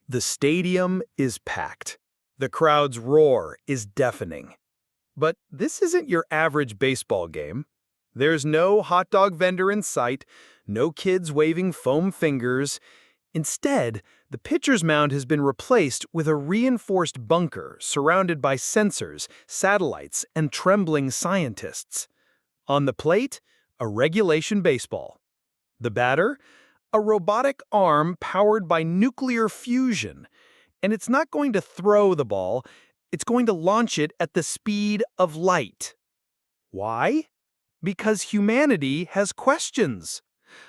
The stadium is packed. The crowd's roar is deafening. But this isn't your average baseball game. There's no hot dog vendor in sight, no kids waving foam fingers. Instead, the pitcher's mound has been replaced with a reinforced bunker surrounded by sensors, satellites, and trembling scientists. On the plate, a regulation baseball. The batter, a robotic arm powered by nuclear fusion. And it's not going to throw the ball, it's going to launch it at the speed of light. Why? Because humanity has questions.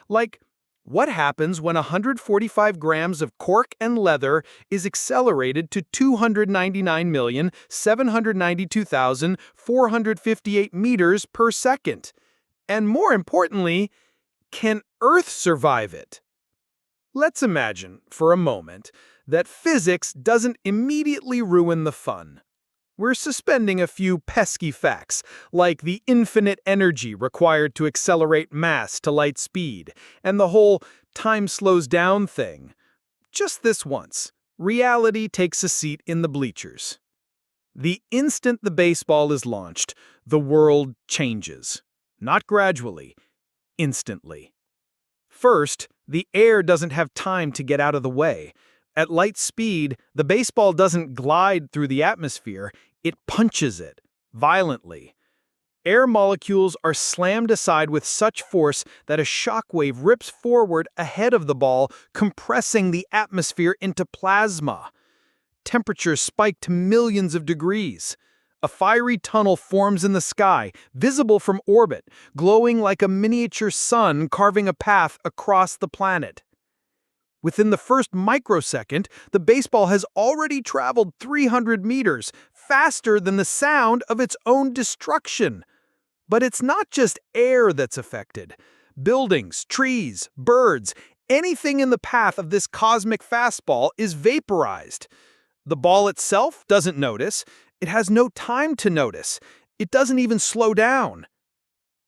Like, what happens when 145 grams of cork and leather is accelerated to 299,792,458 meters per second? And more importantly, can Earth survive it? Let's imagine, for a moment, that physics doesn't immediately ruin the fun. We're suspending a few pesky facts, like the infinite energy required to accelerate mass to light speed, and the whole time slows down thing. Just this once, reality takes a seat in the bleachers. The instant the baseball is launched, the world changes. Not gradually, instantly. First, the air doesn't have time to get out of the way. At light speed, the baseball doesn't glide through the atmosphere, it punches it, violently. Air molecules are slammed aside with such force that a shockwave rips forward ahead of the ball, compressing the atmosphere into plasma. Temperatures spike to millions of degrees. A fiery tunnel forms in the sky, visible from orbit, glowing like a miniature sun carving a path across the planet. Within the first microsecond, the baseball has already traveled 300 meters, faster than the sound of its own destruction. But it's not just air that's affected. Buildings, trees, birds, anything in the path of this cosmic fastball is vaporized. The ball itself doesn't notice. It has no time to notice. It doesn't even slow down.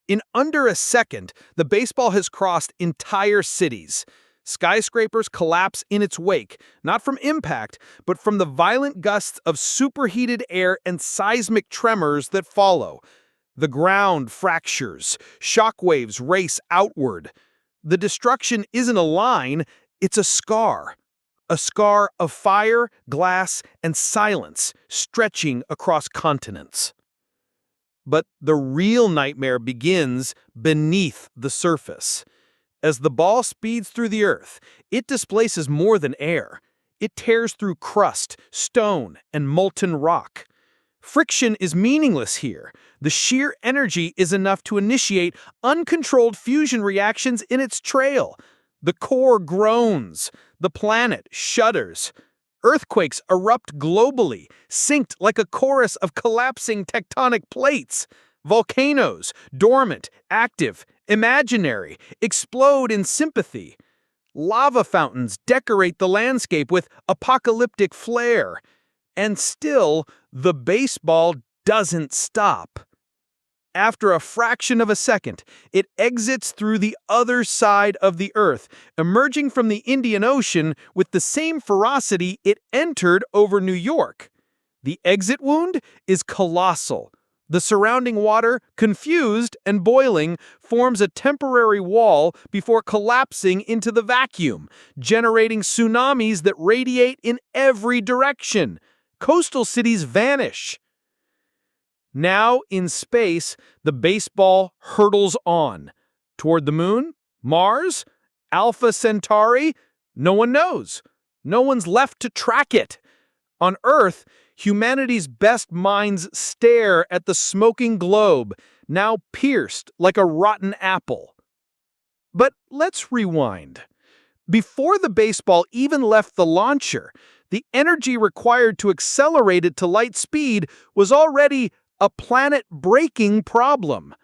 In under a second, the baseball has crossed entire cities. Skyscrapers collapse in its wake, not from impact, but from the violent gusts of superheated air and seismic tremors that follow. The ground fractures, shockwaves race outward. The destruction isn't a line, it's a scar. A scar of fire, glass, and silence stretching across continents. But the real nightmare begins beneath the surface. As the ball speeds through the earth, it displaces more than air. It tears through crust, stone, and molten rock. Friction is meaningless here. The sheer energy is enough to initiate uncontrolled fusion reactions in its trail. The core groans. The planet shudders. Earthquakes erupt globally, synced like a chorus of collapsing tectonic plates. Volcanoes, dormant, active, imaginary, explode in sympathy. Lava fountains decorate the landscape with apocalyptic flair. And still, the baseball doesn't stop. After a fraction of a second, it exits through the other side of the Earth, emerging from the Indian Ocean with the same ferocity it entered over New York. The exit wound is colossal. The surrounding water, confused and boiling, forms a temporary wall before collapsing into the vacuum, generating tsunamis that radiate in every direction. Coastal cities vanish. Now, in space, the baseball hurtles on. Toward the moon? Mars? Alpha Centauri? No one knows. No one's left to track it. On Earth, humanity's best minds stare at the smoking globe, now pierced like a rotten apple. But let's rewind. Before the baseball even left the launcher, the energy required to accelerate it to light speed was already a planet-breaking problem.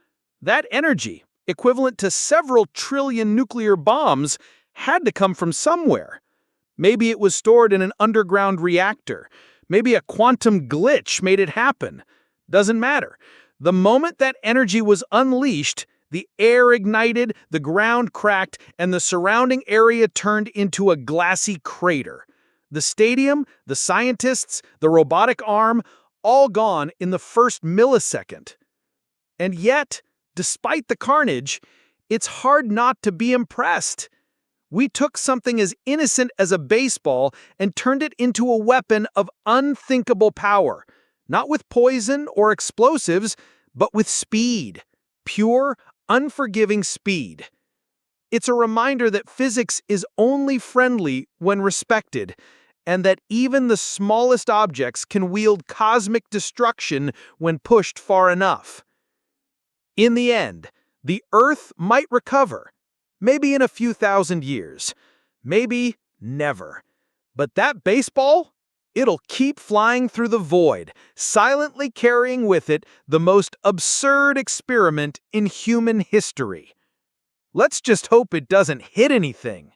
That energy, equivalent to several trillion nuclear bombs, had to come from somewhere. Maybe it was stored in an underground reactor. Maybe a quantum glitch made it happen. Doesn't matter. The moment that energy was unleashed, the air ignited, the ground cracked, and the surrounding area turned into a glassy crater. The stadium, the scientists, the robotic arm, all gone in the first millisecond. And yet, despite the carnage, it's hard not to be impressed. We took something as innocent as a baseball and turned it into a weapon of unthinkable power, not with poison or explosives, but with speed. Pure, unforgiving speed. It's a reminder that physics is only friendly when respected, and that even the smallest objects can wield cosmic destruction when pushed far enough. In the end, the Earth might recover, maybe in a few thousand years, maybe never. But that baseball? It'll keep flying through the void, silently carrying with it the most absurd experiment in human history. Let's just hope it doesn't hit anything.